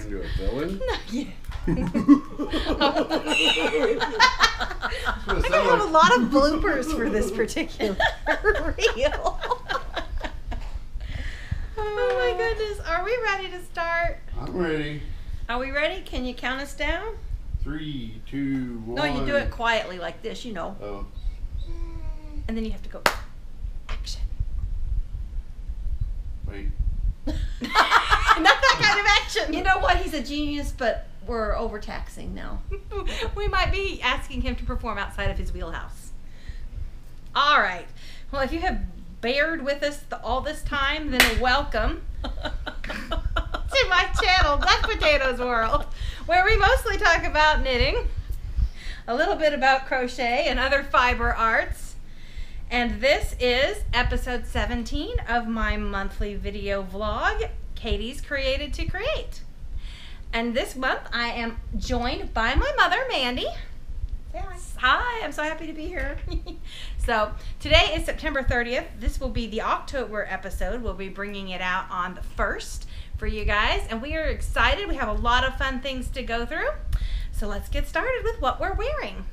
into a villain? Yeah. We're gonna have a lot of bloopers for this particular reel. Oh my goodness. Are we ready to start? I'm ready. Are we ready? Can you count us down? 3, 2, 1. No, you do it quietly like this, you know. Oh. And then you have to go, action. Wait. Not that kind of action. You know what? He's a genius, but we're overtaxing now. We might be asking him to perform outside of his wheelhouse. All right. Well, if you have bared with us all this time, then welcome to my channel, Duckpotatoe's World, where we mostly talk about knitting, a little bit about crochet and other fiber arts. And this is episode 17 of my monthly video vlog, Katie's Created to Create. And this month I am joined by my mother, Mandy. Hi, I'm so happy to be here. So today is September 30th. This will be the October episode. We'll be bringing it out on the 1st for you guys. And we are excited. We have a lot of fun things to go through. So let's get started with what we're wearing.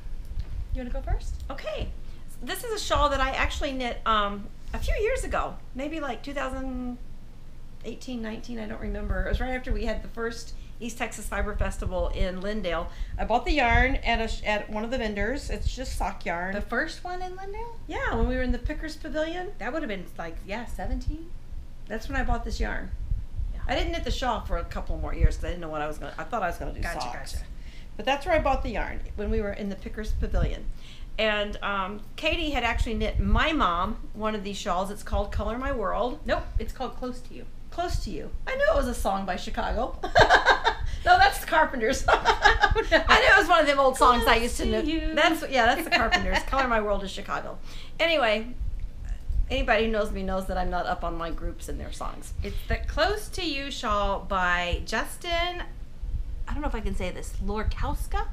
You want to go first? Okay. This is a shawl that I actually knit a few years ago. Maybe like 2018, 19, I don't remember. It was right after we had the first East Texas Fiber Festival in Lindale. I bought the yarn at one of the vendors. It's just sock yarn. The first one in Lindale? Yeah, when we were in the Pickers Pavilion. That would have been like, 17? That's when I bought this yarn. Yeah. I didn't knit the shawl for a couple more years because I didn't know what I was going to, I thought I was going to do socks. Gotcha. But that's where I bought the yarn, when we were in the Pickers Pavilion. And Katie had actually knit my mom one of these shawls. It's called Color My World. Nope, it's called Close to You. Close to You. I knew it was a song by Chicago. No, that's the Carpenters. No. I knew it was one of them old songs I used to know. That's the Carpenters. Color My World is Chicago. Anyway, anybody who knows me knows that I'm not up on my groups and their songs. It's the Close to You shawl by Justyna. I don't know if I can say this. Lorkowska.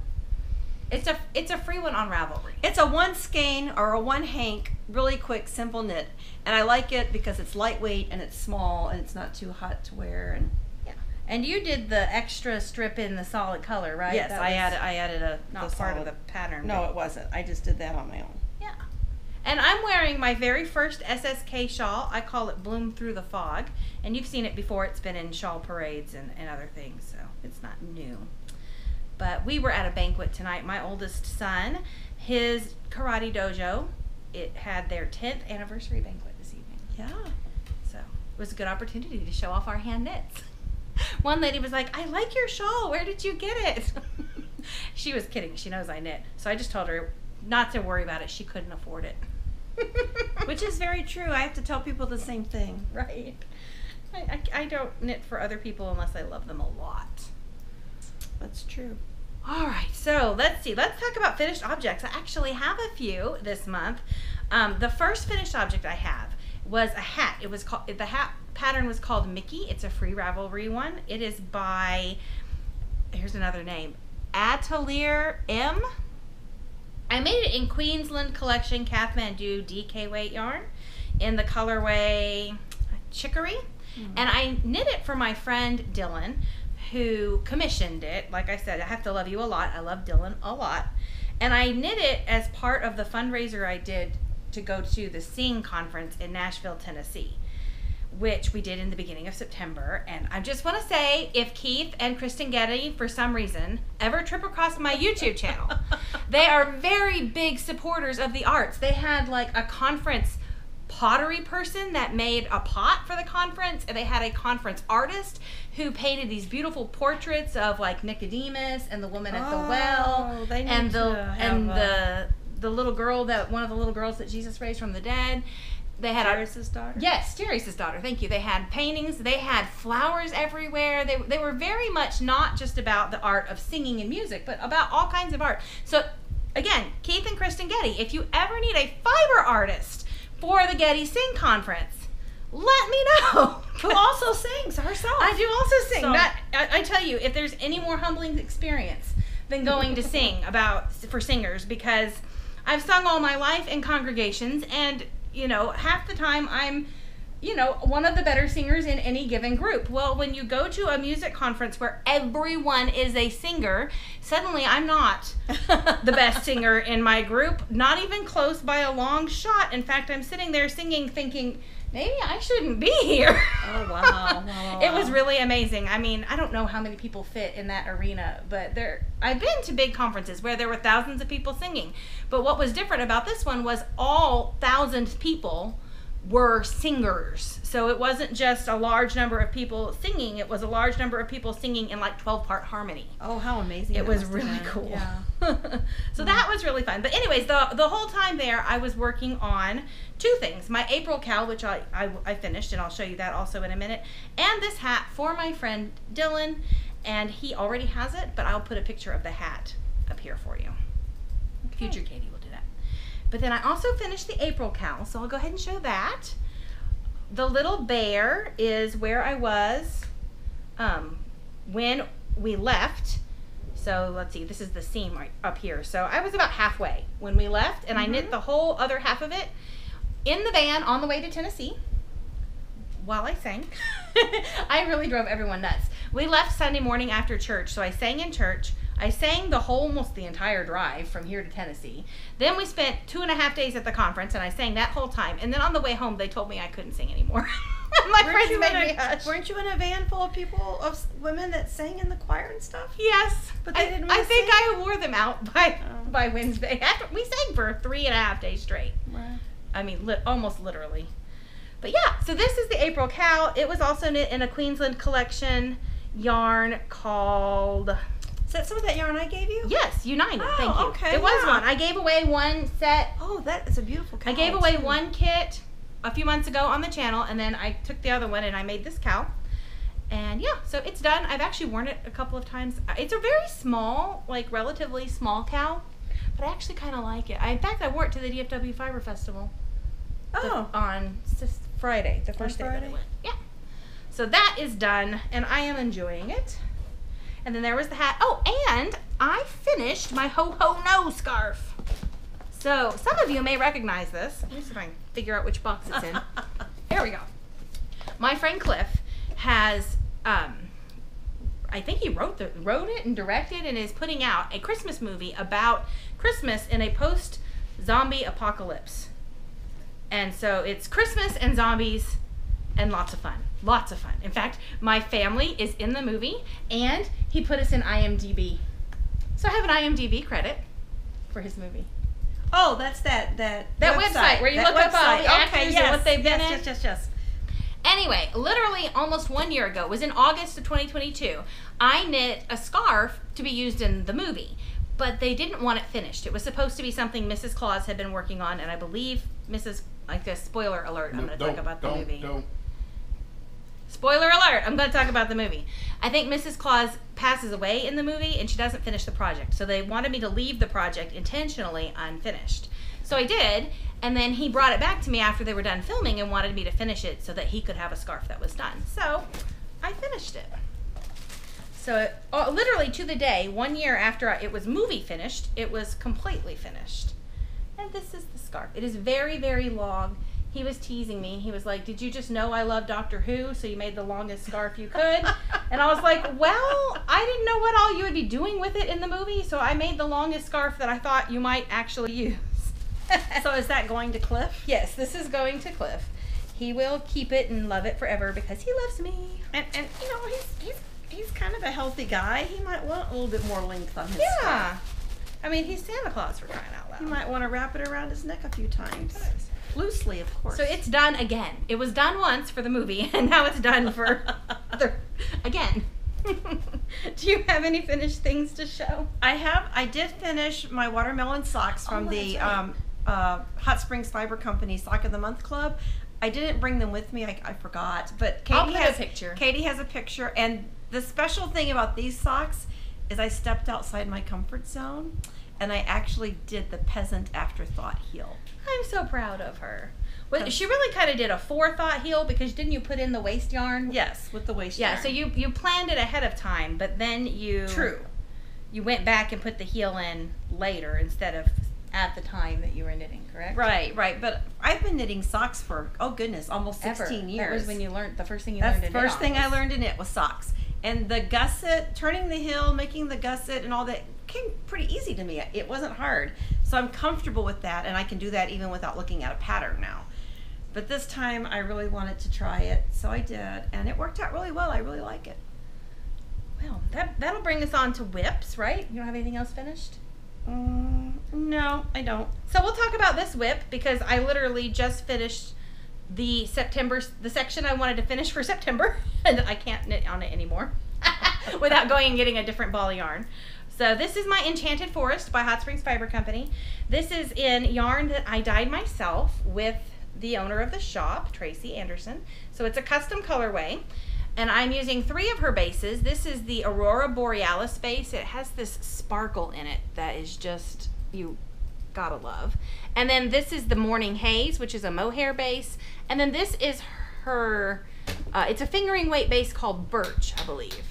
It's a free one on Ravelry. It's a one skein or a one hank, really quick, simple knit, and I like it because it's lightweight and it's small and it's not too hot to wear. And yeah. And you did the extra strip in the solid color, right? Yes, I added a not part of the pattern. No, it wasn't. I just did that on my own. Yeah. And I'm wearing my very first SSK shawl. I call it Bloom Through the Fog, and you've seen it before. It's been in shawl parades and other things, so it's not new. But we were at a banquet tonight. My oldest son, his karate dojo, it had their 10th anniversary banquet this evening. Yeah. So it was a good opportunity to show off our hand knits. One lady was like, I like your shawl. Where did you get it? She was kidding. She knows I knit. So I just told her not to worry about it. She couldn't afford it. Which is very true. I have to tell people the same thing. Right. I don't knit for other people unless I love them a lot. That's true. All right, so let's see. Let's talk about finished objects. I actually have a few this month. The first finished object I have was a hat. It was called, the hat pattern was called Miki. It's a free Ravelry one. It is by, here's another name, Atelier M. I made it in Queensland Collection Kathmandu DK weight yarn in the colorway Chicory. Mm-hmm. And I knit it for my friend Dylan, who commissioned it. Like I said, I have to love you a lot. I love Dylan a lot. And I knit it as part of the fundraiser I did to go to the Sing conference in Nashville, Tennessee, which we did in the beginning of September. And I just want to say, if Keith and Kristen Getty, for some reason, ever trip across my YouTube channel, they are very big supporters of the arts. They had like a conference pottery person that made a pot for the conference, and they had a conference artist who painted these beautiful portraits of like Nicodemus and the woman at the well, and the little girl, that one of the little girls that Jesus raised from the dead. They had Jairus' daughter. Yes, Jairus' daughter. Thank you. They had paintings. They had flowers everywhere. They were very much not just about the art of singing and music, but about all kinds of art. So again, Keith and Kristen Getty, if you ever need a fiber artist for the Getty Sing Conference, let me know. Who also sings herself. I do also sing. So, I tell you, if there's any more humbling experience than going to sing for singers, because I've sung all my life in congregations, and you know, half the time I'm you know, one of the better singers in any given group. Well, when you go to a music conference where everyone is a singer, suddenly I'm not the best singer in my group, not even close by a long shot. In fact, I'm sitting there singing thinking, maybe I shouldn't be here. Oh, wow. It was really amazing. I mean, I don't know how many people fit in that arena, but I've been to big conferences where there were thousands of people singing. But what was different about this one was all thousands people were singers. So it wasn't just a large number of people singing, it was a large number of people singing in like 12-part harmony. Oh, how amazing. It was really cool. Yeah. So that was really fun. But anyways, the whole time there, I was working on two things. My April cowl, which I finished, and I'll show you that also in a minute, and this hat for my friend Dylan, and he already has it, but I'll put a picture of the hat up here for you. Okay. Future Katie will do that. But then I also finished the April cowl, so I'll go ahead and show that. The little bear is where I was when we left. So let's see, this is the seam right up here. So I was about halfway when we left, and I knit the whole other half of it in the van on the way to Tennessee while I sang. I really drove everyone nuts. We left Sunday morning after church, so I sang in church. I sang almost the entire drive from here to Tennessee. Then we spent 2.5 days at the conference, and I sang that whole time. And then on the way home, they told me I couldn't sing anymore. My friends made me hush. Weren't you in a van full of people, of women that sang in the choir and stuff? Yes, but they didn't. I think I wore them out by Wednesday. We sang for 3.5 days straight. Right. I mean, almost literally. But yeah, so this is the April cowl. It was also knit in a Queensland Collection yarn called... Is that some of that yarn I gave you? Yes, United. Oh, Thank you. Okay, it was one. I gave away one set. Oh, that is a beautiful cowl. I gave away one kit a few months ago on the channel, and then I took the other one and I made this cowl. And yeah, so it's done. I've actually worn it a couple of times. It's a very small, like relatively small cowl, but I actually kind of like it. In fact, I wore it to the DFW Fiber Festival. On Friday, the first day that I went. Yeah. So that is done, and I am enjoying it. And then there was the hat. Oh, and I finished my ho-ho-no scarf. So some of you may recognize this. Let me see if I can figure out which box it's in. Here we go. My friend Cliff has, I think he wrote it and directed and is putting out a Christmas movie about Christmas in a post-zombie apocalypse. And so it's Christmas and zombies and lots of fun. Lots of fun. In fact, my family is in the movie, and he put us in IMDb. So I have an IMDb credit for his movie. Oh, that's that website where you look up all the actors and what they've been in. Yes. Anyway, literally almost 1 year ago, it was in August of 2022, I knit a scarf to be used in the movie, but they didn't want it finished. It was supposed to be something Mrs. Claus had been working on, and I believe spoiler alert, I'm going to talk about the movie. Spoiler alert, I'm going to talk about the movie. I think Mrs. Claus passes away in the movie and she doesn't finish the project. So they wanted me to leave the project intentionally unfinished. So I did, and then he brought it back to me after they were done filming and wanted me to finish it so that he could have a scarf that was done. So I finished it. So literally to the day, 1 year after it was movie finished, it was completely finished. And this is the scarf. It is very, very long. He was teasing me. He was like, did you just know I love Doctor Who, so you made the longest scarf you could? And I was like, well, I didn't know what all you would be doing with it in the movie, so I made the longest scarf that I thought you might actually use. So is that going to Cliff? Yes, this is going to Cliff. He will keep it and love it forever because he loves me. And you know, he's kind of a healthy guy. He might want a little bit more length on his scarf. I mean, he's Santa Claus for crying out loud. He might want to wrap it around his neck a few times. Loosely, of course. So it's done again. It was done once for the movie, and now it's done for again. Do you have any finished things to show? I did finish my watermelon socks from the Hot Springs Fiber Company Sock of the Month Club. I didn't bring them with me. I forgot. But Katie has a picture. Katie has a picture. And the special thing about these socks is I stepped outside my comfort zone, and I actually did the peasant afterthought heel. I'm so proud of her. Well, she really kind of did a forethought heel because didn't you put in the waist yarn? Yes, with the waist yarn. Yeah, so you planned it ahead of time, but then you went back and put the heel in later instead of at the time that you were knitting, correct? Right, but I've been knitting socks for, oh goodness, almost 16 years. That was when you learned, the first thing you learned to knit. That's the first thing I learned to knit was socks. And the gusset, turning the heel, making the gusset and all that came pretty easy to me. It wasn't hard. So I'm comfortable with that, and I can do that even without looking at a pattern now. But this time I really wanted to try it, so I did, and it worked out really well. I really like it. Well, that'll bring us on to whips, right? You don't have anything else finished? No, I don't. So we'll talk about this whip because I literally just finished the section I wanted to finish for September, and I can't knit on it anymore without going and getting a different ball of yarn. So this is my Enchanted Forest by Hot Springs Fiber Company. This is in yarn that I dyed myself with the owner of the shop, Tracy Anderson. So it's a custom colorway, and I'm using 3 of her bases. This is the Aurora Borealis base. It has this sparkle in it that is just, you gotta love. And then this is the Morning Haze, which is a mohair base. And then this is her, it's a fingering weight base called Birch, I believe.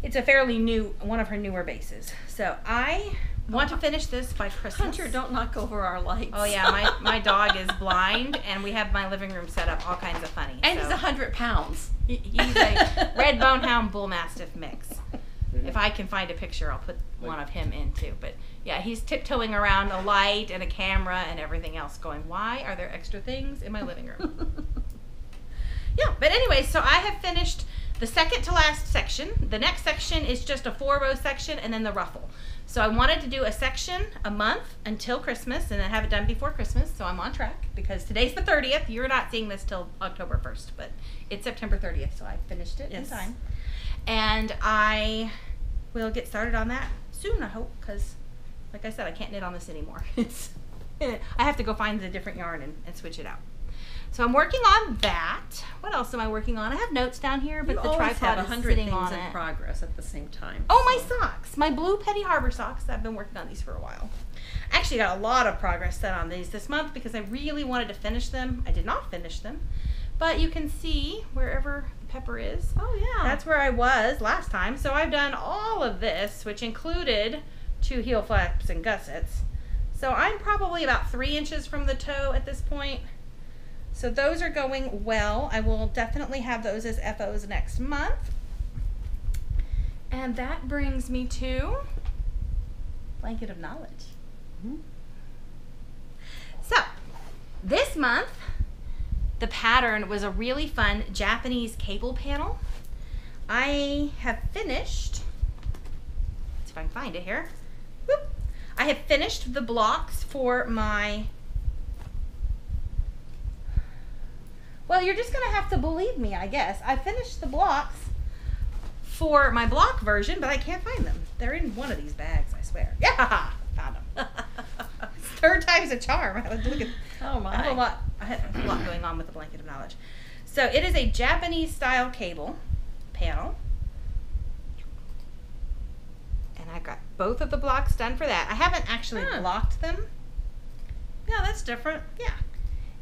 It's a fairly new, one of her newer bases. So I want to finish this by Christmas. Hunter, don't knock over our lights. Oh yeah, my dog is blind, and we have my living room set up all kinds of funny. And he's 100 pounds. He's a red bone hound bull mastiff mix. If I can find a picture, I'll put one of him in too. But yeah, he's tiptoeing around a light and a camera and everything else going, why are there extra things in my living room? Yeah, but anyway, so I have finished the second to last section. The next section is just a 4-row section and then the ruffle. So I wanted to do a section a month until Christmas and then have it done before Christmas, so I'm on track because today's the 30th. You're not seeing this till October 1st, but it's September 30th, so I finished it in time. And I will get started on that soon, I hope, because like I said, I can't knit on this anymore. I have to go find the different yarn and switch it out. So I'm working on that. What else am I working on? I have notes down here, but the tripod is sitting on it. In progress at the same time. Oh, my socks. My blue Petty Harbor socks. I've been working on these for a while. I actually got a lot of progress done on these this month because I really wanted to finish them. I did not finish them, but you can see wherever the pepper is. Oh, yeah. That's where I was last time. So I've done all of this, which included 2 heel flaps and gussets. So I'm probably about 3 inches from the toe at this point. So those are going well. I will definitely have those as FOs next month. And that brings me to Blanket of Knowledge. Mm-hmm. So this month, the pattern was a really fun Japanese cable panel. I have finished, let's see if I can find it here. Whoop. I have finished the blocks for my, well, you're just going to have to believe me, I guess. I finished the blocks for my block version, but I can't find them. They're in one of these bags, I swear. Yeah, found them. 3rd time's a charm. Look at, oh my. I had a lot going on with the Blanket of Knowledge. So it is a Japanese style cable panel. And I got both of the blocks done for that. I haven't actually blocked them. Yeah, that's different. Yeah.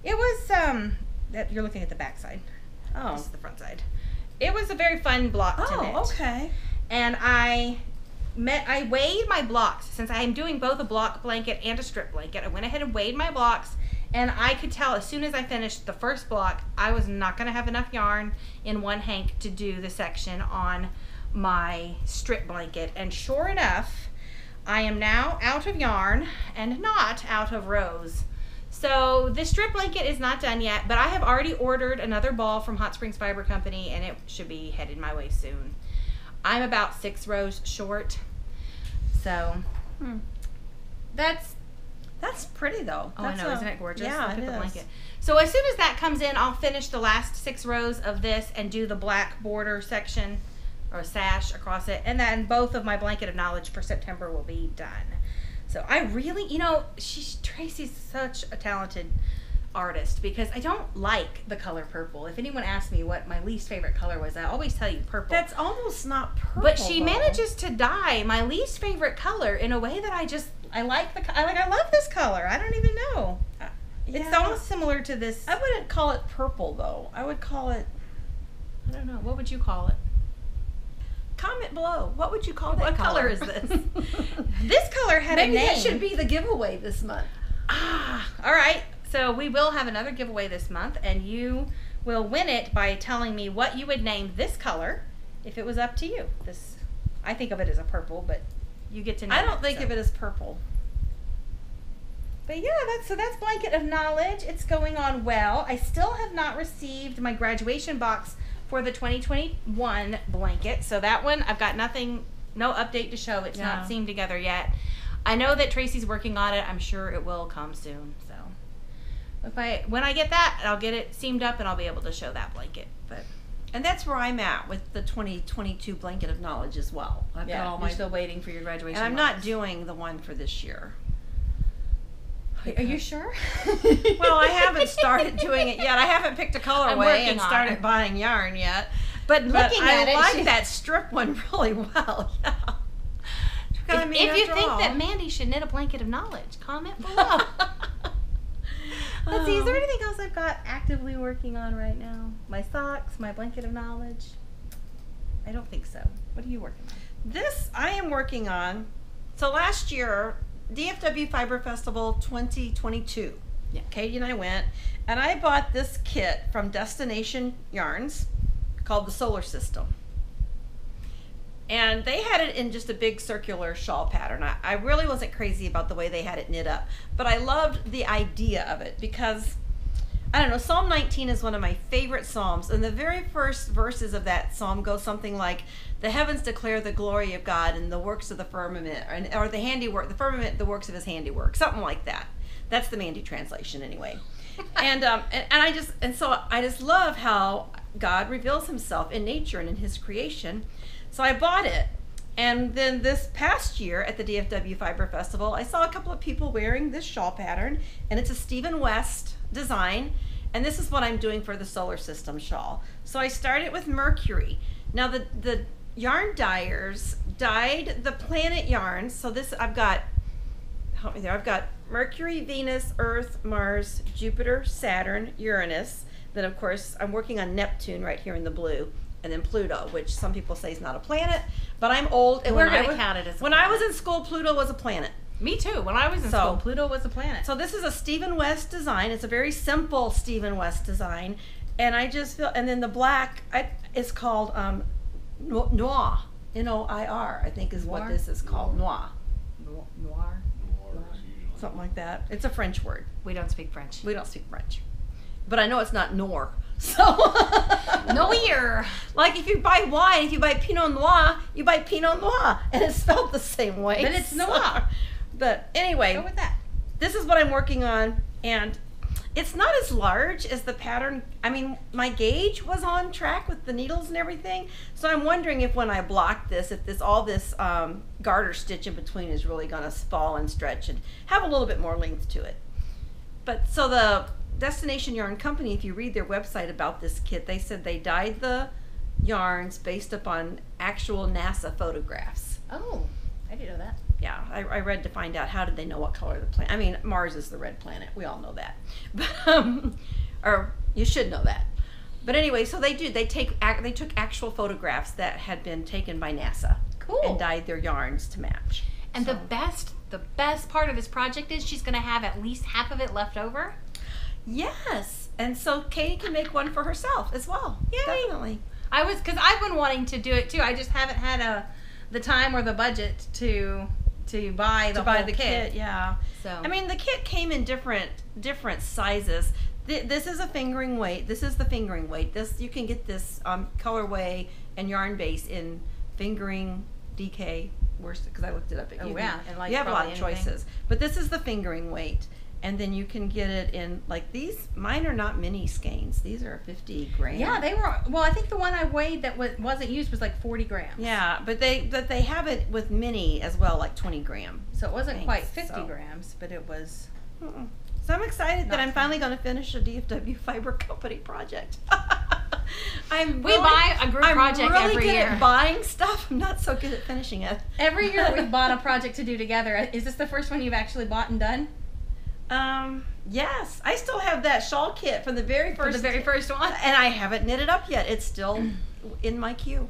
It was, you're looking at the back side. Oh. This is the front side. It was a very fun block to knit. Oh, okay. And I weighed my blocks. Since I am doing both a block blanket and a strip blanket, I went ahead and weighed my blocks, and I could tell as soon as I finished the first block, I was not going to have enough yarn in one hank to do the section on my strip blanket. And sure enough, I am now out of yarn and not out of rows. So this strip blanket is not done yet, but I have already ordered another ball from Hot Springs Fiber Company, and it should be headed my way soon. I'm about 6 rows short, so that's pretty though. Oh, I know, isn't it gorgeous? Yeah, Look it at the is. blanket. So as soon as that comes in, I'll finish the last 6 rows of this and do the black border section or sash across it, and then both of my Blanket of Knowledge for September will be done. So I really, you know, Tracy's such a talented artist because I don't like the color purple. If anyone asks me what my least favorite color was, I always tell you purple. That's almost not purple. But she though. manages to dye my least favorite color in a way that I love this color. I don't even know. It's Yeah. almost similar to this. I wouldn't call it purple though. I would call it, I don't know. What would you call it? comment below. What would you call that What color? color is this? This color had Maybe a name. that should be the giveaway this month. All right. So we will have another giveaway this month, and you will win it by telling me what you would name this color if it was up to you. This, I think of it as a purple, but you get to name it. I don't think of it as purple. But yeah, that's Blanket of Knowledge. It's going on well. I still have not received my graduation box for the 2021 blanket. So that one, I've got nothing, no update to show. It's not seamed together yet. I know that Tracy's working on it. I'm sure it will come soon. So when I get that, I'll get it seamed up and I'll be able to show that blanket. And that's where I'm at with the 2022 Blanket of Knowledge as well. I've got all you're still waiting for your graduation and I'm box. not doing the one for this year. Are you sure? Well, I haven't started doing it yet. I haven't picked a colorway and started buying yarn yet. But looking at it, I like that strip one really well. Yeah. If you think that Mandy should knit a blanket of knowledge, comment below. Let's see, is there anything else I've got actively working on right now? My socks, my blanket of knowledge? I don't think so. What are you working on? This I am working on. So last year, DFW Fiber Festival 2022. Yeah. Katie and I went, and I bought this kit from Destination Yarns called the Solar System. And they had it in just a big circular shawl pattern. I really wasn't crazy about the way they had it knit up, but I loved the idea of it because, I don't know, Psalm 19 is one of my favorite psalms, and the very first verses of that psalm go something like, the heavens declare the glory of God and the works of the firmament, or the handiwork, the firmament, the works of his handiwork, something like that. That's the Mandy translation anyway. And I just love how God reveals himself in nature and in his creation. So I bought it, and then this past year at the DFW Fiber Festival, I saw a couple of people wearing this shawl pattern, and it's a Stephen West design, and this is what I'm doing for the Solar System shawl. So I started with Mercury. Now the yarn dyers dyed the planet yarns. So this I've got Mercury, Venus, Earth, Mars, Jupiter, Saturn, Uranus. Then of course I'm working on Neptune right here in the blue. And then Pluto, which some people say is not a planet, but I'm old. And we're going to count it as a planet. When I was in school, Pluto was a planet. Me too. When I was in school, Pluto was a planet. So this is a Stephen West design. It's a very simple Stephen West design. And I just feel, and then the black is called Noir. N-O-I-R, I think is what this is called. Noir. Noir. Something like that. It's a French word. We don't speak French. We don't speak French. But I know it's not Nor. So Noir. Like if you buy wine, if you buy Pinot Noir, you buy Pinot Noir, and it's spelled the same way. But it's Noir. But anyway, go with that. This is what I'm working on, and it's not as large as the pattern. I mean, my gauge was on track with the needles and everything, so I'm wondering if when I block this, if all this garter stitch in between is really going to fall and stretch and have a little bit more length to it. But so the Destination Yarn Company, if you read their website about this kit, they said they dyed the yarns based upon actual NASA photographs. Oh, I didn't know that. Yeah, I read to find out how did they know what color the planet. I mean, Mars is the red planet. We all know that, but or you should know that. But anyway, so they took actual photographs that had been taken by NASA. Cool. And dyed their yarns to match. And the best part of this project is she's going to have at least half of it left over. Yes, and so Katie can make one for herself as well. Yay. Definitely. Because I've been wanting to do it too. I just haven't had the time or the budget to buy the kit. Yeah. So I mean, the kit came in different sizes. This is a fingering weight. This is the fingering weight. This you can get this colorway and yarn base in fingering DK. Because I looked it up. Oh yeah, and like you have a lot of anything. choices, but this is the fingering weight. And then you can get it in, like these, mine are not mini skeins. These are 50 grams. Yeah, they were, well, I think the one I weighed that wasn't used was like 40 grams. Yeah, but they have it with mini as well, like 20 gram. So it wasn't quite 50 grams, but it was. So I'm excited that I'm finally going to finish a DFW Fiber Company project. We buy a group project every year. I'm really good at buying stuff. I'm not so good at finishing it. Every year we've bought a project to do together. Is this the first one you've actually bought and done? Yes, I still have that shawl kit from the very first one, and I haven't knit it up yet. It's still in my queue.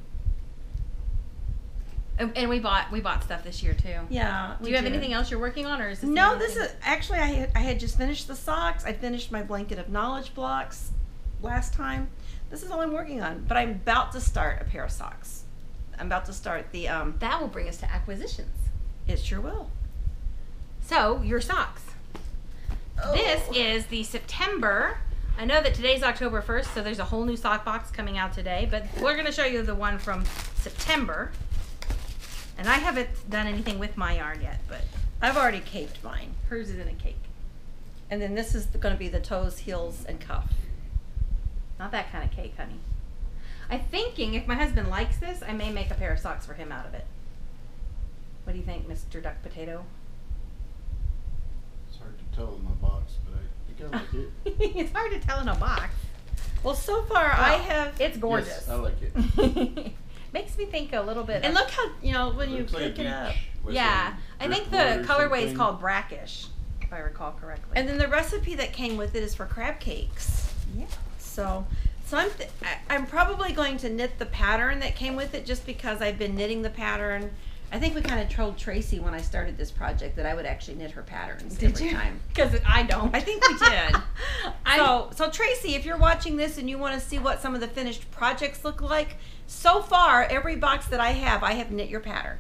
And we bought stuff this year too. Yeah. Do you have anything else you're working on, or is this? No, this is actually I had just finished the socks. I finished my blanket of knowledge blocks last time. This is all I'm working on, but I'm about to start a pair of socks. I'm about to start the That will bring us to acquisitions. It sure will. So, your socks. Oh. This is the September. I know that today's October 1st, so there's a whole new sock box coming out today, but we're going to show you the one from September. And I haven't done anything with my yarn yet, but I've already caked mine. hers is in a cake. And then this is going to be the toes, heels, and cuff. Not that kind of cake, honey. I'm thinking if my husband likes this, I may make a pair of socks for him out of it. What do you think, Mr. Duck Potato? It's hard to tell in my box, but I think I like it. It's hard to tell in a box. Well, so far I have. It's gorgeous. Yes, I like it. Makes me think a little bit. And look how, when you Looks like pick it up. with Yeah, some I think the driftwood or colorway is something. called brackish, if I recall correctly. And then the recipe that came with it is for crab cakes. yeah. So I'm probably going to knit the pattern that came with it, just because I've been knitting the pattern. I think we kind of told Tracy when I started this project that I would actually knit her patterns every time. Because I don't. I think we did. So Tracy, if you're watching this and you want to see what some of the finished projects look like, so far every box that I have knit your pattern.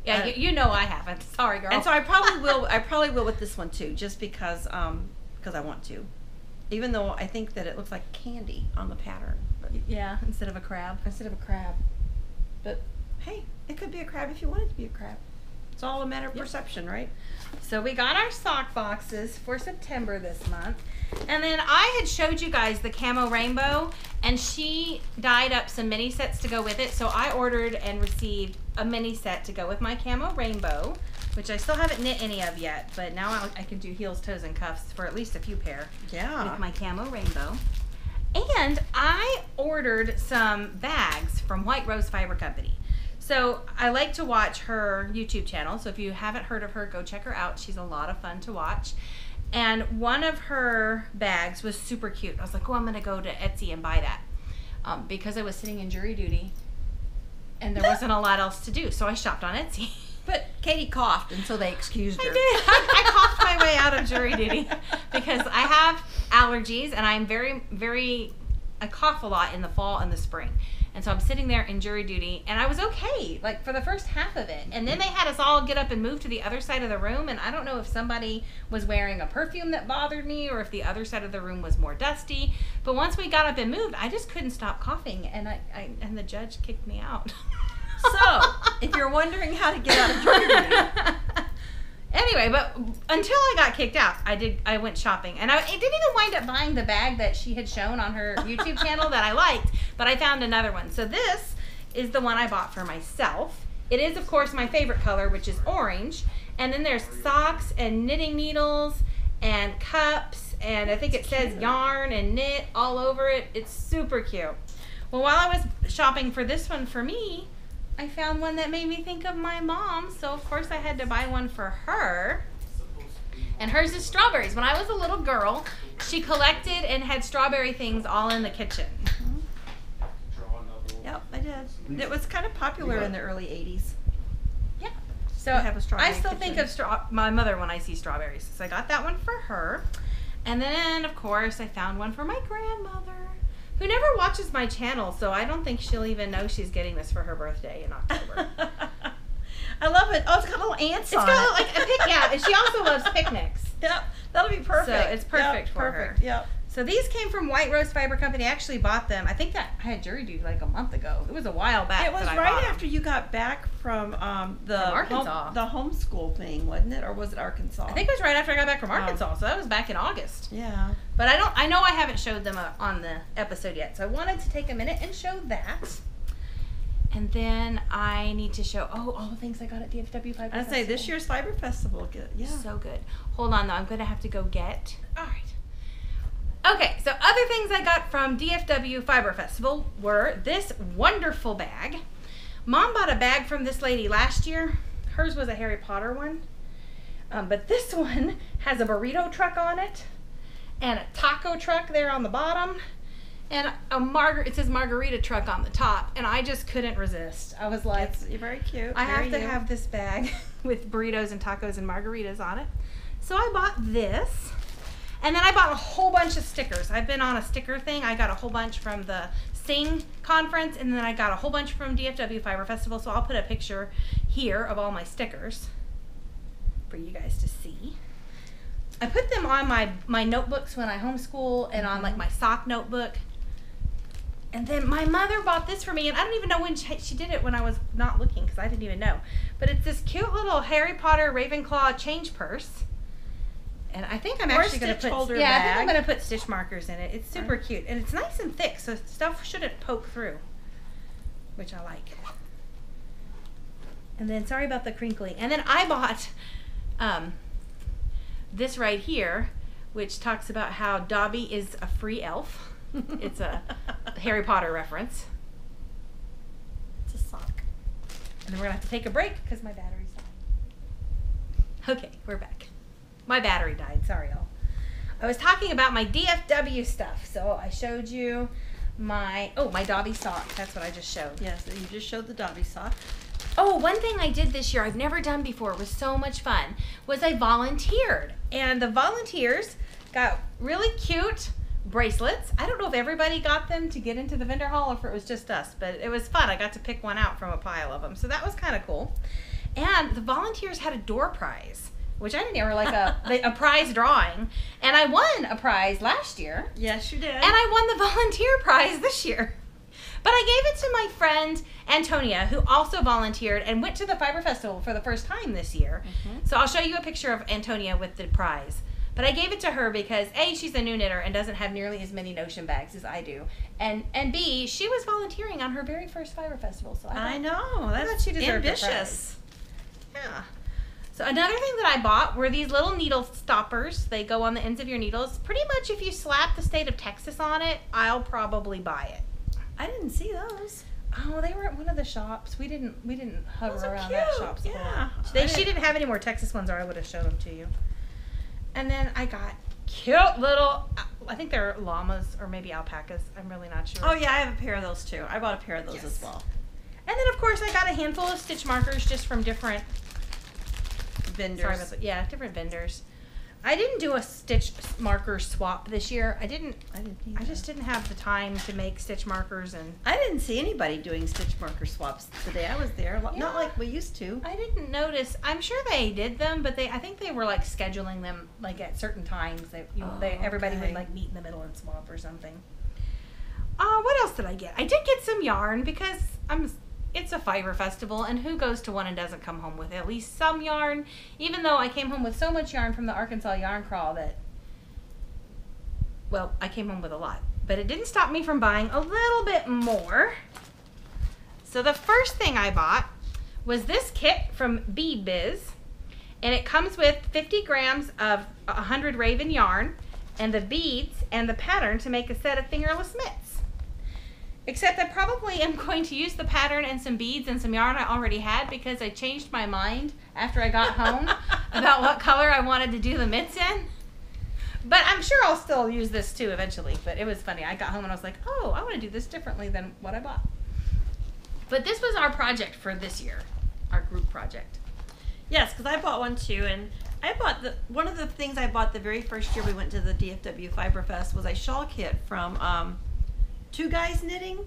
Yeah, you know I haven't. Sorry, girl. And so I probably will. I probably will with this one too, just because I want to. Even though I think that it looks like candy on the pattern, but yeah, instead of a crab. instead of a crab. But hey, it could be a crab if you want it to be a crab. It's all a matter of perception, right? So we got our sock boxes for September this month. And then I had showed you guys the camo rainbow, and she dyed up some mini sets to go with it. So I ordered and received a mini set to go with my camo rainbow, which I still haven't knit any of yet, but now I can do heels, toes, and cuffs for at least a few pair with my camo rainbow. And I ordered some bags from White Rose Fiber Company. So I like to watch her YouTube channel. So if you haven't heard of her, go check her out. She's a lot of fun to watch. And one of her bags was super cute. I was like, oh, I'm going to go to Etsy and buy that. Because I was sitting in jury duty and there wasn't a lot else to do. So I shopped on Etsy. But Katie coughed, and so they excused her. I did. I coughed my way out of jury duty because I have allergies, and I'm I cough a lot in the fall and the spring. And so I'm sitting there in jury duty, and I was okay, like for the first half of it. And then they had us all get up and move to the other side of the room, and I don't know if somebody was wearing a perfume that bothered me or if the other side of the room was more dusty. But once we got up and moved, I just couldn't stop coughing, and and the judge kicked me out. So, if you're wondering how to get out of jury duty. Anyway, but until I got kicked out, I went shopping, and I didn't even wind up buying the bag that she had shown on her YouTube channel that I liked, but I found another one. So this is the one I bought for myself. It is, of course, my favorite color, which is orange, and then there's socks and knitting needles and cups, and I think it says yarn and knit all over it. It's super cute. Well, while I was shopping for this one for me, I found one that made me think of my mom, so of course I had to buy one for her. And hers is strawberries. When I was a little girl, she collected and had strawberry things all in the kitchen. Yep, I did. It was kind of popular in the early 80s. Yeah. So have a strawberry I still kitchen. think of my mother when I see strawberries. So I got that one for her. And then, of course, I found one for my grandmother, who never watches my channel, so I don't think she'll even know she's getting this for her birthday in October. I love it. Oh, it's got little ants on it. It's got like a yeah, and she also loves picnics. Yep, that'll be perfect. So it's perfect for her. Yep. So these came from White Rose Fiber Company. I actually bought them. I think that I had jury duty like a month ago. It was a while back. It was that I right bought after you got back from Arkansas. the homeschool thing, wasn't it, or was it Arkansas? I think it was right after I got back from Arkansas. So that was back in August. Yeah. But I know I haven't showed them on the episode yet. So I wanted to take a minute and show that. And then I need to show all the things I got at DFW Fiber I'd say this year's Fiber Festival. Yeah. So good. Hold on though. I'm gonna have to go get. All right. Okay, so other things I got from DFW Fiber Festival were this wonderful bag. Mom bought a bag from this lady last year. Hers was a Harry Potter one. But this one has a burrito truck on it and a taco truck there on the bottom. and it says margarita truck on the top, and I just couldn't resist. I was like, you're very cute. I have to have this bag with burritos and tacos and margaritas on it. So I bought this, and then I bought a whole bunch of stickers. I've been on a sticker thing. I got a whole bunch from the Sing conference, and then I got a whole bunch from DFW Fiber Festival, so I'll put a picture here of all my stickers for you guys to see. I put them on my notebooks when I homeschool and on like my sock notebook. And then my mother bought this for me, and I don't even know when she did it when I was not looking because I didn't even know. But it's this cute little Harry Potter Ravenclaw change purse. And I think I'm actually going to put I think I'm going to put stitch markers in it. It's super cute, and it's nice and thick, so stuff shouldn't poke through, which I like. And then sorry about the crinkling. And then I bought this right here, which talks about how Dobby is a free elf. It's a Harry Potter reference. It's a sock. And then we're gonna have to take a break because my battery's dying. Okay, we're back. My battery died, sorry y'all. I was talking about my DFW stuff. So I showed you my Dobby sock. That's what I just showed. Yes, you just showed the Dobby sock. Oh, one thing I did this year I've never done before, it was so much fun, was I volunteered. And the volunteers got really cute bracelets. I don't know if everybody got them to get into the vendor hall or if it was just us, but it was fun. I got to pick one out from a pile of them. So that was kind of cool. And the volunteers had a door prize, which I didn't ever like a prize drawing. And I won a prize last year. Yes, you did. And I won the volunteer prize this year. But I gave it to my friend Antonia, who also volunteered and went to the Fiber Festival for the first time this year. So I'll show you a picture of Antonia with the prize. But I gave it to her because A, she's a new knitter and doesn't have nearly as many notion bags as I do. And B, she was volunteering on her very first Fiber Festival. So I know. That's she deserved ambitious. Yeah. So another thing that I bought were these little needle stoppers. They go on the ends of your needles. Pretty much if you slap the state of Texas on it, I'll probably buy it. I didn't see those. Oh, they were at one of the shops. We didn't hover around that shop. Yeah. She didn't have any more Texas ones, or I would have showed them to you. And then I got cute little, I think they're llamas or maybe alpacas. I'm really not sure. Oh yeah, I have a pair of those too. I bought a pair of those as well. And then of course I got a handful of stitch markers just from different vendors. Sorry about that. Yeah, different vendors. I didn't do a stitch marker swap this year. I just didn't have the time to make stitch markers, and I didn't see anybody doing stitch marker swaps the day I was there. Yeah. Not like we used to. I didn't notice. I'm sure they did them, but I think they were like scheduling them like at certain times. Everybody would like meet in the middle and swap or something. What else did I get? I did get some yarn because it's a fiber festival, and who goes to one and doesn't come home with at least some yarn? Even though I came home with so much yarn from the Arkansas Yarn Crawl that, well, I came home with a lot. But it didn't stop me from buying a little bit more. So the first thing I bought was this kit from Bead Biz, and it comes with 50 grams of 100 Raven yarn and the beads and the pattern to make a set of fingerless mitts. Except I probably am going to use the pattern and some beads and some yarn I already had because I changed my mind after I got home about what color I wanted to do the mitts in. But I'm sure I'll still use this too eventually. But it was funny. I got home and I was like, oh, I want to do this differently than what I bought. But this was our project for this year, our group project. Yes, because I bought one too, and I bought one of the things I bought the very first year we went to the DFW Fiber Fest was a shawl kit from Two Guys Knitting.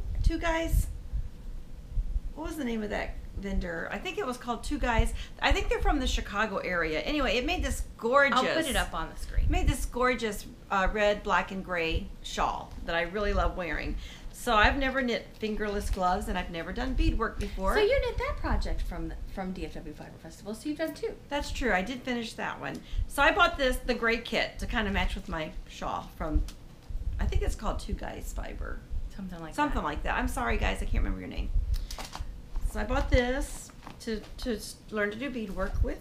What was the name of that vendor? I think it was called Two Guys. I think they're from the Chicago area. Anyway, it made this gorgeous. I'll put it up on the screen. Made this gorgeous red, black, and gray shawl that I really love wearing. So I've never knit fingerless gloves, and I've never done beadwork before. So you knit that project from DFW Fiber Festival, so you've done two. That's true. I did finish that one. So I bought the gray kit to kind of match with my shawl from, I think it's called Two Guys Fiber. Something like that. I'm sorry, guys. I can't remember your name. So I bought this to learn to do beadwork with.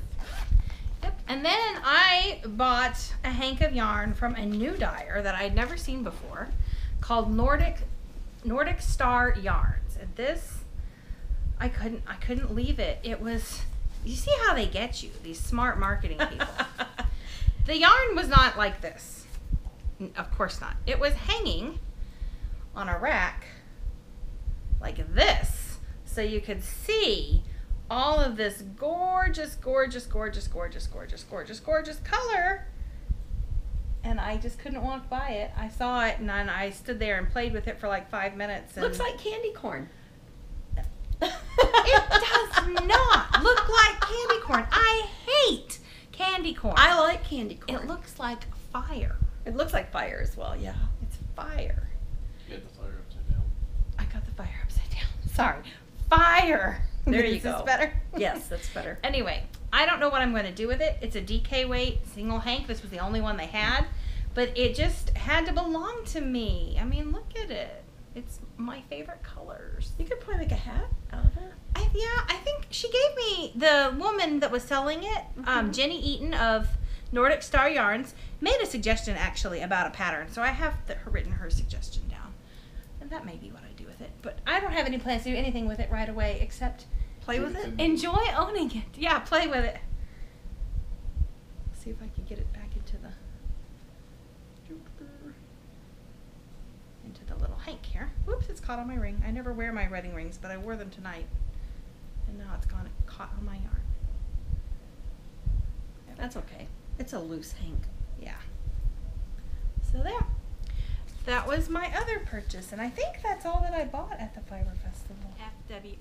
Yep. And then I bought a hank of yarn from a new dyer that I'd never seen before called Nordic Star Yarns. And this, I couldn't leave it. It was, you see how they get you, these smart marketing people. The yarn was not like this. Of course not. It was hanging on a rack like this, so you could see all of this gorgeous, gorgeous, gorgeous, gorgeous, gorgeous, gorgeous, gorgeous color. And I just couldn't walk by it. I saw it, and then I stood there and played with it for like 5 minutes. And Looks like candy corn. it does not look like candy corn. I hate candy corn. I like candy corn. It looks like fire. It looks like fire as well, yeah. It's fire. You had the fire upside down. I got the fire upside down. Sorry. Fire. There you Is go. this better? Yes, that's better. Anyway, I don't know what I'm going to do with it. It's a DK weight single hank. This was the only one they had. But it just had to belong to me. I mean, look at it. It's my favorite colors. You could probably make a hat out of it. I think she gave me, the woman that was selling it, Jenny Eaton of Nordic Star Yarns, made a suggestion actually about a pattern. So I have written her suggestion down. And that may be what I do with it. But I don't have any plans to do anything with it right away except Play with it? enjoy owning it. Yeah, play with it. See if I can get it back into the little hank here. Whoops, it's caught on my ring. I never wear my wedding rings, but I wore them tonight. And now it's caught on my yarn. That's okay. It's a loose hank. Yeah. So there. That was my other purchase, and I think that's all that I bought at the Fiber Festival. FW.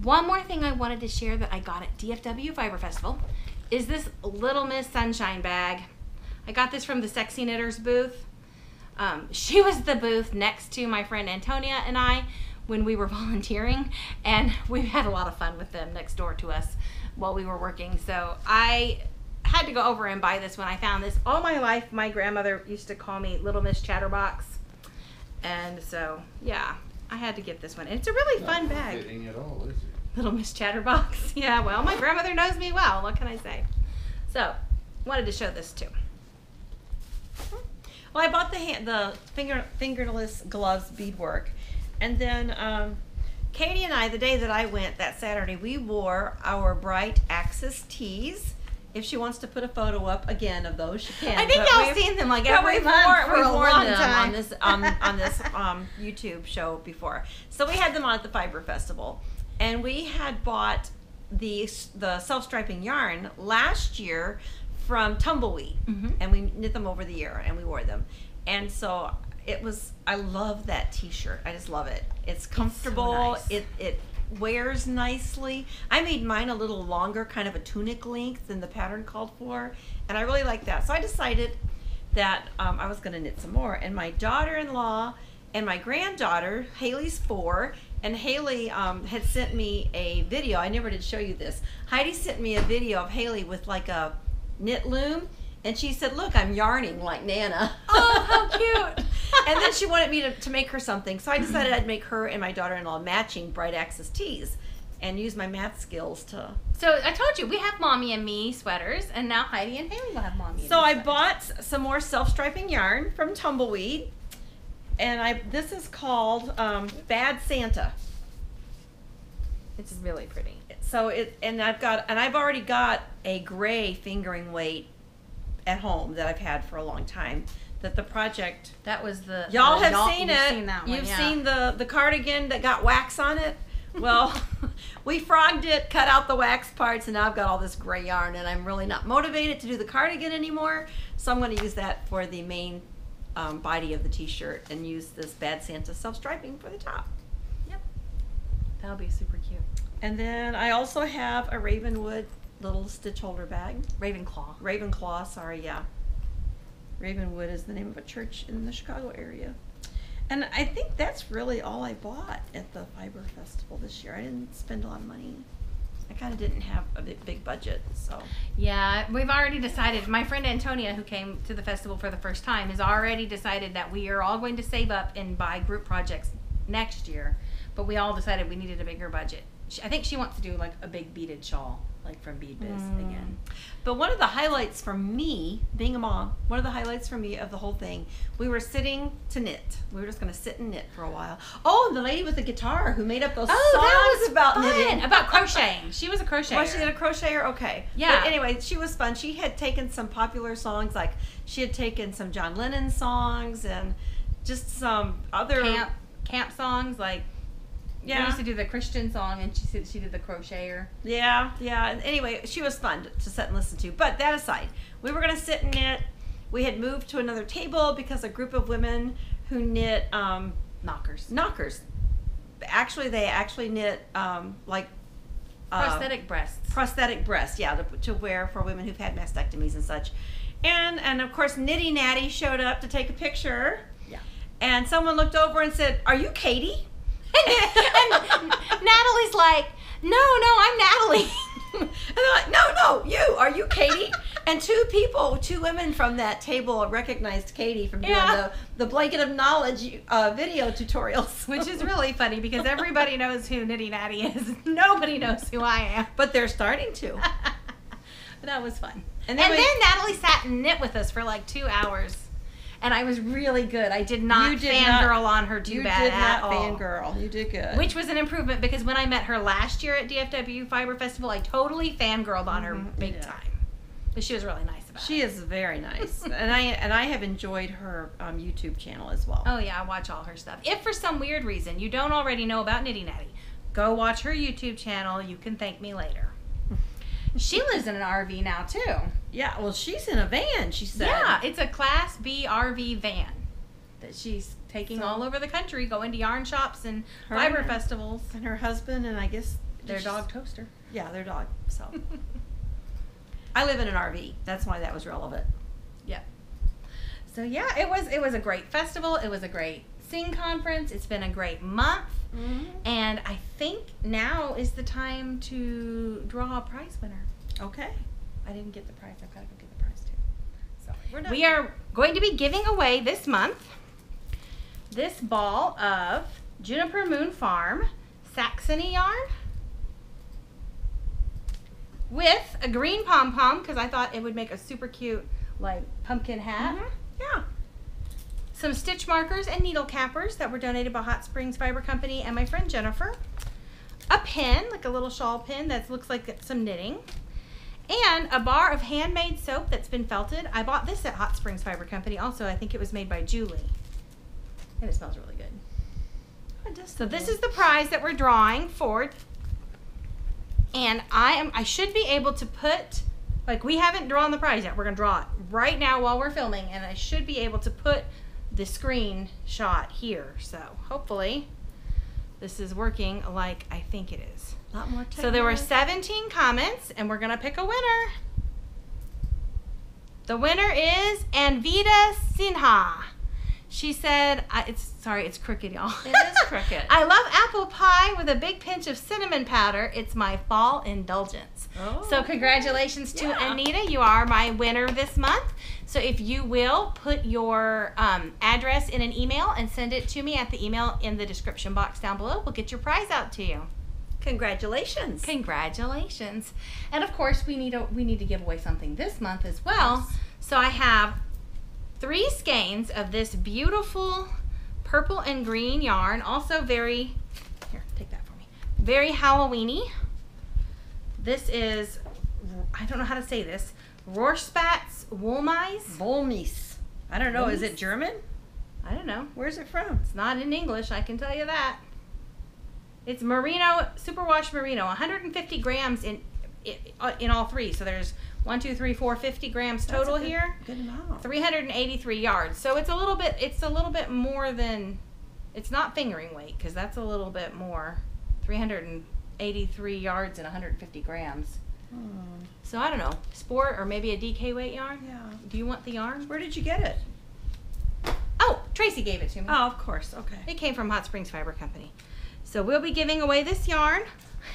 One more thing I wanted to share that I got at DFW Fiber Festival is this Little Miss Sunshine bag. I got this from the Sexy Knitters booth. She was the booth next to my friend Antonia and I when we were volunteering, and we had a lot of fun with them next door to us while we were working. So I had to go over and buy this when I found this. All my life, my grandmother used to call me Little Miss Chatterbox, and so yeah, I had to get this one. And it's a really fun bag. Not fitting at all, is it? Little Miss Chatterbox. Yeah, well, my grandmother knows me well. What can I say? So, wanted to show this too. Well, I bought the fingerless gloves beadwork, and then Katie and I, the day that I went that Saturday, we wore our bright Axis tees. If she wants to put a photo up again of those, she can. I think y'all seen them like every month for a long time on this YouTube show before. So we had them on at the Fiber Festival, and we had bought the self-striping yarn last year from Tumbleweed, and we knit them over the year, and we wore them. And so it was, I love that t-shirt. I just love it. It's comfortable. It's so nice. It wears nicely. I made mine a little longer, kind of a tunic length than the pattern called for, and I really like that. So I decided that I was going to knit some more. And my daughter-in-law and my granddaughter, Haley's 4, and Haley had sent me a video. I never did show you this. Heidi sent me a video of Haley with like a knit loom, and she said, look, I'm yarning like Nana. Oh, how cute. And then she wanted me to make her something, so I decided I'd make her and my daughter-in-law matching Bright Axis tees and use my math skills to... So I told you, we have Mommy and Me sweaters, and now Heidi and Haley will have Mommy and Me So I sweaters. bought some more self-striping yarn from Tumbleweed, and this is called Bad Santa. It's really pretty. So I've already got a gray fingering weight at home that I've had for a long time. That the project, That was the... y'all the have seen you've it. Seen that one, You've yeah. seen the cardigan that got wax on it. Well, we frogged it, cut out the wax parts, and now I've got all this gray yarn, and I'm really not motivated to do the cardigan anymore. So I'm going to use that for the main body of the t-shirt and use this Bad Santa self-striping for the top. Yep. That'll be super cute. And then I also have a Ravenwood little stitch holder bag. Ravenclaw. Ravenclaw, sorry, yeah. Ravenwood is the name of a church in the Chicago area. And I think that's really all I bought at the Fiber Festival this year. I didn't spend a lot of money. I kind of didn't have a big budget, so. Yeah, we've already decided. My friend Antonia, who came to the festival for the first time, has already decided that we are all going to save up and buy group projects next year. But we all decided we needed a bigger budget. I think she wants to do like a big beaded shawl, like from Bead Biz again. But one of the highlights for me, being a mom, one of the highlights for me of the whole thing, we were sitting to knit. We were just going to sit and knit for a while. Oh, and the lady with the guitar who made up those songs that was about fun. knitting. About crocheting. She was a crocheter. Was she a crocheter? Okay. Yeah. But anyway, she was fun. She had taken some popular songs, like she had taken some John Lennon songs, and just some other camp songs like. Yeah. We used to do the Christian song, and she did the crocheter. Yeah. Anyway, she was fun to sit and listen to. But that aside, we were going to sit and knit. We had moved to another table because a group of women who knit knockers. Actually, they knit like prosthetic breasts. Prosthetic breasts, yeah, to wear for women who've had mastectomies and such. And of course, Nitty Natty showed up to take a picture. Yeah. And someone looked over and said, "Are you Katie?" and Natalie's like, no, I'm Natalie. And they're like, no, you. Are you Katie? And two women from that table recognized Katie from doing the Blanket of Knowledge video tutorials. Which is really funny because everybody knows who Nitty Natty is. Nobody knows who I am. But they're starting to. But that was fun. And then Natalie sat and knit with us for like 2 hours. And I was really good. I did not fangirl on her too bad at all. You did not fangirl. You did good. Which was an improvement because when I met her last year at DFW Fiber Festival, I totally fangirled on her big time. But she was really nice about it. She is very nice. and I have enjoyed her YouTube channel as well. Oh yeah, I watch all her stuff. If for some weird reason you don't already know about Nitty Natty, go watch her YouTube channel. You can thank me later. She lives in an RV now too. Yeah, well, she's in a van, she said. Yeah, it's a Class B RV van that she's taking all over the country, going to yarn shops and fiber festivals. And her husband and I guess their dog Toaster. Yeah, their dog. So I live in an RV. That's why that was relevant. Yeah. So yeah, it was a great festival. It was a great Sing conference. It's been a great month. Mm-hmm. And I think now is the time to draw a prize winner. Okay. I didn't get the prize. I've got to go get the prize too. So we are going to be giving away this month this ball of Juniper Moon Farm Saxony yarn with a green pom-pom because I thought it would make a super cute like pumpkin hat. Mm-hmm. Yeah. Some stitch markers and needle cappers that were donated by Hot Springs Fiber Company and my friend Jennifer. A pin, like a little shawl pin that looks like some knitting. And a bar of handmade soap that's been felted. I bought this at Hot Springs Fiber Company also. I think it was made by Julie. And it smells really good. So this is the prize that we're drawing for. And I should be able to put, like we haven't drawn the prize yet. We're going to draw it right now while we're filming. And I should be able to put the screenshot here. So hopefully this is working like I think it is. A lot more technology. So there were 17 comments and we're going to pick a winner. The winner is Anvita Sinha. She said, it's crooked, y'all. It is crooked. I love apple pie with a big pinch of cinnamon powder. It's my fall indulgence. Oh, so congratulations to Anita. You are my winner this month. So if you will, put your address in an email and send it to me at the email in the description box down below. We'll get your prize out to you. Congratulations. Congratulations. And of course, we need to give away something this month as well. Yes. So I have 3 skeins of this beautiful purple and green yarn, also very, here, take that for me, very Halloween-y. This is, I don't know how to say this, Rorspatz Wollmeise. Wollmeise. I don't know, is it German? I don't know. Where's it from? It's not in English, I can tell you that. It's merino, superwash merino, 150 grams in all 3, so there's 1, 2, 3, 4, 50 grams total here. Good amount. 383 yards. So it's a little bit more than, it's not fingering weight because that's a little bit more. 383 yards and 150 grams. So I don't know, sport or maybe a DK weight yarn? Yeah. Do you want the yarn? Where did you get it? Oh, Tracy gave it to me. Oh, of course. Okay. It came from Hot Springs Fiber Company. So we'll be giving away this yarn.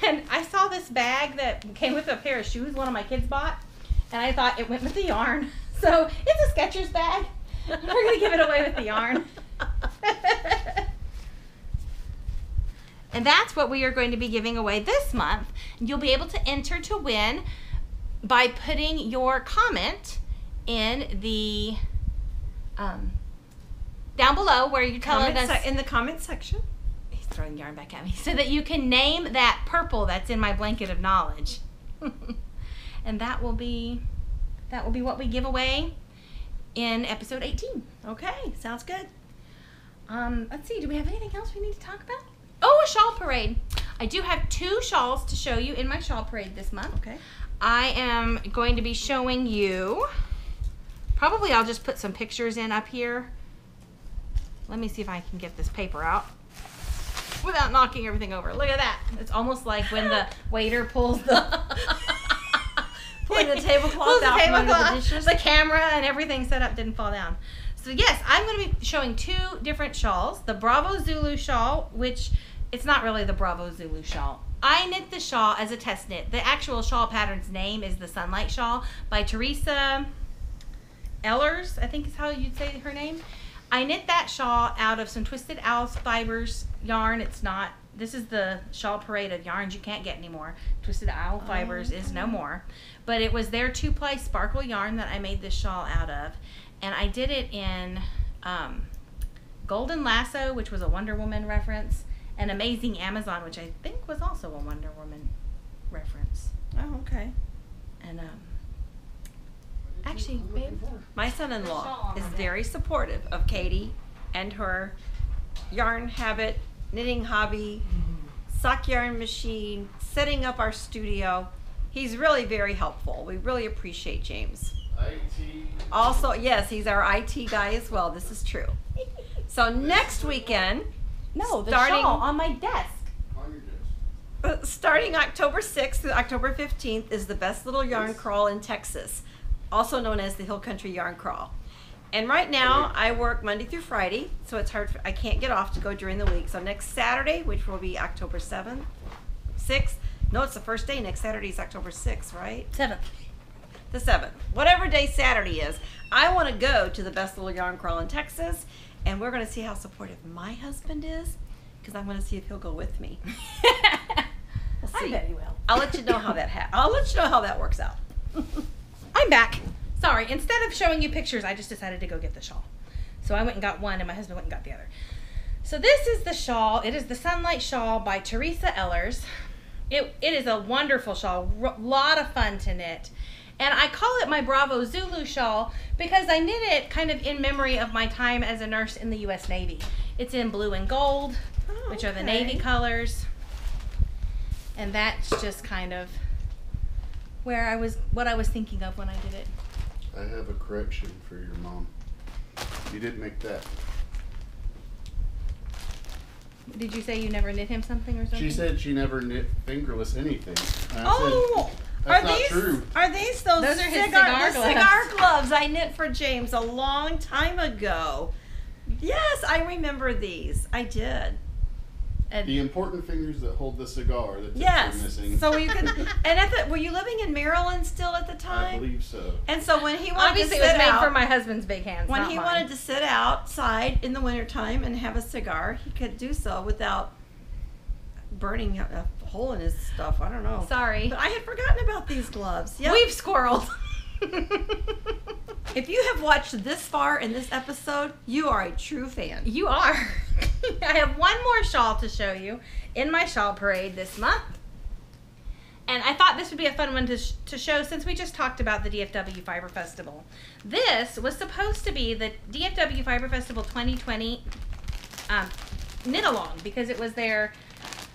And I saw this bag that came with a pair of shoes one of my kids bought. And I thought it went with the yarn. So it's a Skechers bag. We're going to give it away with the yarn. And that's what we are going to be giving away this month. You'll be able to enter to win by putting your comment in the down below where you're telling us in the comment section. He's throwing yarn back at me so that you can name that purple that's in my blanket of knowledge. And that will be what we give away in episode 18. Okay, sounds good. Let's see, do we have anything else we need to talk about? Oh, a shawl parade. I do have 2 shawls to show you in my shawl parade this month. Okay. I am going to be showing you, probably I'll just put some pictures in up here. Let me see if I can get this paper out without knocking everything over. Look at that. It's almost like when the waiter pulls the Pulling the tablecloth out from under the dishes. The camera and everything set up didn't fall down. So yes, I'm going to be showing 2 different shawls. The Bravo Zulu shawl, which it's not really the Bravo Zulu shawl. I knit the shawl as a test knit. The actual shawl pattern's name is the Sunlight Shawl by Teresa Ellers, I think is how you'd say her name. I knit that shawl out of some Twisted Owls fibers yarn. This is the shawl parade of yarns you can't get anymore. Twisted Owl fibers is no more. But it was their 2-ply sparkle yarn that I made this shawl out of. And I did it in Golden Lasso, which was a Wonder Woman reference, and Amazing Amazon, which I think was also a Wonder Woman reference. Oh, okay. And actually, babe, My son-in-law is very supportive of Katie and her yarn habit, knitting hobby, sock yarn machine, setting up our studio. He's really very helpful. We really appreciate James. IT. Also, yes, he's our IT guy as well. This is true. So next weekend, no, the starting shawl on my desk. On your desk. starting October 6th through October 15th is the Best Little Yarn Crawl in Texas, also known as the Hill Country Yarn Crawl. And right now, I work Monday through Friday, so it's hard. I can't get off to go during the week. So next Saturday, which will be October 7th, 6th. No, it's the first day. Next Saturday is October 6th, right? 7th. The 7th. Whatever day Saturday is, I want to go to the Best Little Yarn Crawl in Texas, and we're going to see how supportive my husband is, because I'm going to see if he'll go with me. We'll see. I bet he will. I'll let you know how that works out. I'm back. Sorry, instead of showing you pictures, I just decided to go get the shawl. So I went and got one, and my husband went and got the other. So this is the shawl. It is the Sunlight Shawl by Teresa Ellers. It is a wonderful shawl, lot of fun to knit. And I call it my Bravo Zulu shawl because I knit it kind of in memory of my time as a nurse in the U.S. Navy. It's in blue and gold, which are the Navy colors. And that's just kind of what I was thinking of when I did it. I have a correction for your mom. You didn't make that. Did you say you never knit him something or something? She said she never knit fingerless anything. And I Oh, said, that's not true. Are these those are his cigar cigar gloves. gloves I knit for James a long time ago? Yes, I remember these. I did. The important fingers that hold the cigar that Yes. are missing. So you can. And were you living in Maryland still at the time? I believe so. And so when he wanted Obviously, to it was sit made out, for my husband's big hands. when not he mine. wanted to sit outside in the wintertime and have a cigar, he could do so without burning a hole in his stuff. I don't know. Sorry. But I had forgotten about these gloves. Yep. We've squirreled. If you have watched this far in this episode, you are a true fan. You are. I have one more shawl to show you in my shawl parade this month. And I thought this would be a fun one to show since we just talked about the DFW Fiber Festival. This was supposed to be the DFW Fiber Festival 2020 knit along because it was their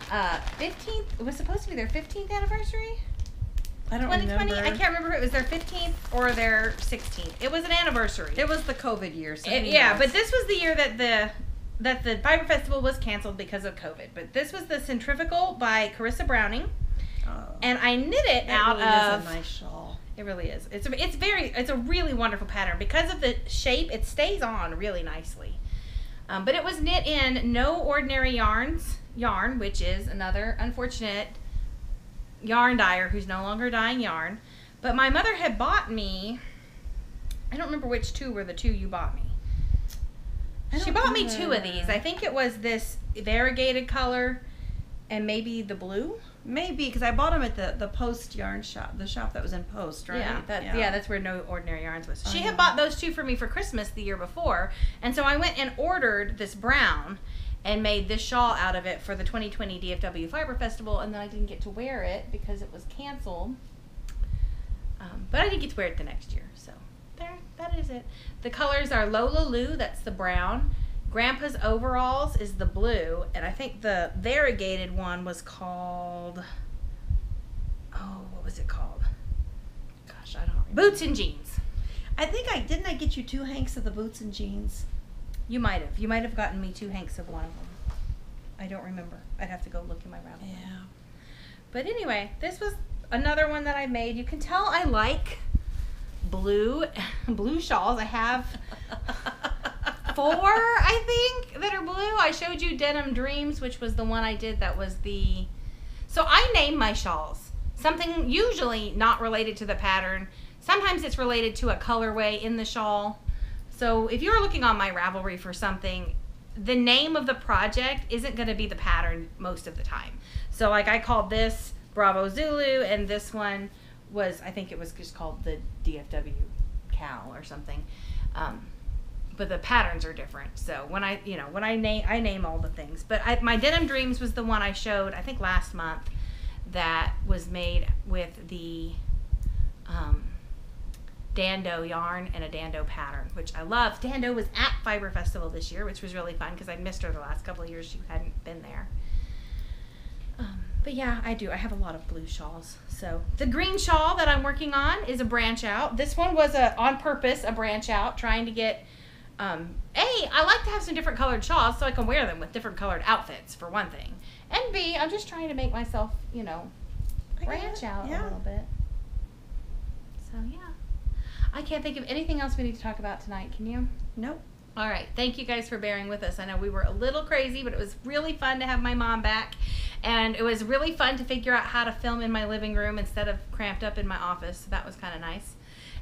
15th. It was supposed to be their 15th anniversary. I don't 2020. remember. I can't remember if it was their 15th or their 16th. It was an anniversary. It was the COVID year. So Yeah, but this was the year that the Fiber Festival was canceled because of COVID. But this was the Centrifugal by Carissa Browning, and I knit it out really of. is a nice shawl. It really is. It's a really wonderful pattern because of the shape. It stays on really nicely. But it was knit in No Ordinary Yarns yarn, which is another unfortunate yarn dyer who's no longer dyeing yarn. But my mother had bought me. I don't remember which two were the two you bought me. She bought me two of these. I think it was this variegated color and maybe the blue. Maybe, because I bought them at the Post yarn shop, the shop that was in Post, right? Yeah, that's where No Ordinary Yarns was. She had bought those two for me for Christmas the year before, and so I went and ordered this brown and made this shawl out of it for the 2020 DFW Fiber Festival, and then I didn't get to wear it because it was canceled. But I did get to wear it the next year, so that is it. The colors are Lola Lou, that's the brown, Grandpa's overalls is the blue, and I think the variegated one was called, what was it called? Gosh, I don't remember. Boots and jeans. I think didn't I get you 2 hanks of the boots and jeans? You might have. You might have gotten me 2 hanks of one of them. I don't remember. I'd have to go look in my Ravelry. Yeah. But anyway, this was another one that I made. You can tell I like blue shawls. I have 4, I think, that are blue. I showed you Denim Dreams, which was the one I did that was the... So I name my shawls. Something usually not related to the pattern. Sometimes it's related to a colorway in the shawl. So if you're looking on my Ravelry for something, the name of the project isn't going to be the pattern most of the time. So like I called this Bravo Zulu, and this one was, I think it was just called the DFW Cal or something. But the patterns are different. So when I name all the things. But my Denim Dreams was the one I showed, I think last month, that was made with the Dando yarn and a Dando pattern, which I love. Dando was at Fiber Festival this year, which was really fun because I missed her the last couple of years. She hadn't been there. But yeah, I do. I have a lot of blue shawls. So the green shawl that I'm working on is a branch out. This one was on purpose a branch out, trying to get, I like to have some different colored shawls so I can wear them with different colored outfits, for one thing. And B, I'm just trying to make myself, branch out a little bit. So yeah. I can't think of anything else we need to talk about tonight. Can you? Nope. All right. Thank you guys for bearing with us. I know we were a little crazy, but it was really fun to have my mom back. And it was really fun to figure out how to film in my living room instead of cramped up in my office. So that was kind of nice.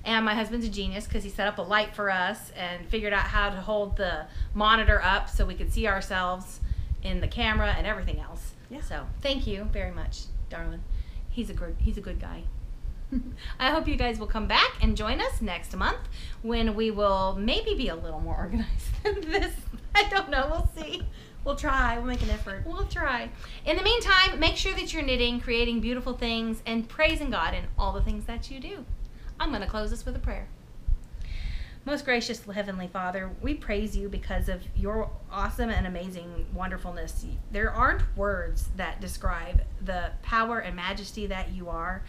And my husband's a genius because he set up a light for us and figured out how to hold the monitor up so we could see ourselves in the camera and everything else. Yeah. So thank you very much, darling. He's a good guy. I hope you guys will come back and join us next month when we will maybe be a little more organized than this. I don't know. We'll see. We'll try. We'll make an effort. We'll try. In the meantime, make sure that you're knitting, creating beautiful things, and praising God in all the things that you do. I'm going to close this with a prayer. Most gracious Heavenly Father, we praise you because of your awesome and amazing wonderfulness. There aren't words that describe the power and majesty that you are.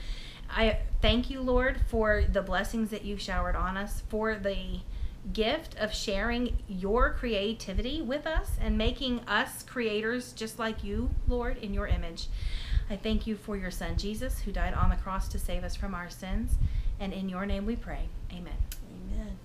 I thank you, Lord, for the blessings that you've showered on us, for the gift of sharing your creativity with us and making us creators just like you, Lord, in your image. I thank you for your Son, Jesus, who died on the cross to save us from our sins. And in your name we pray. Amen. Amen.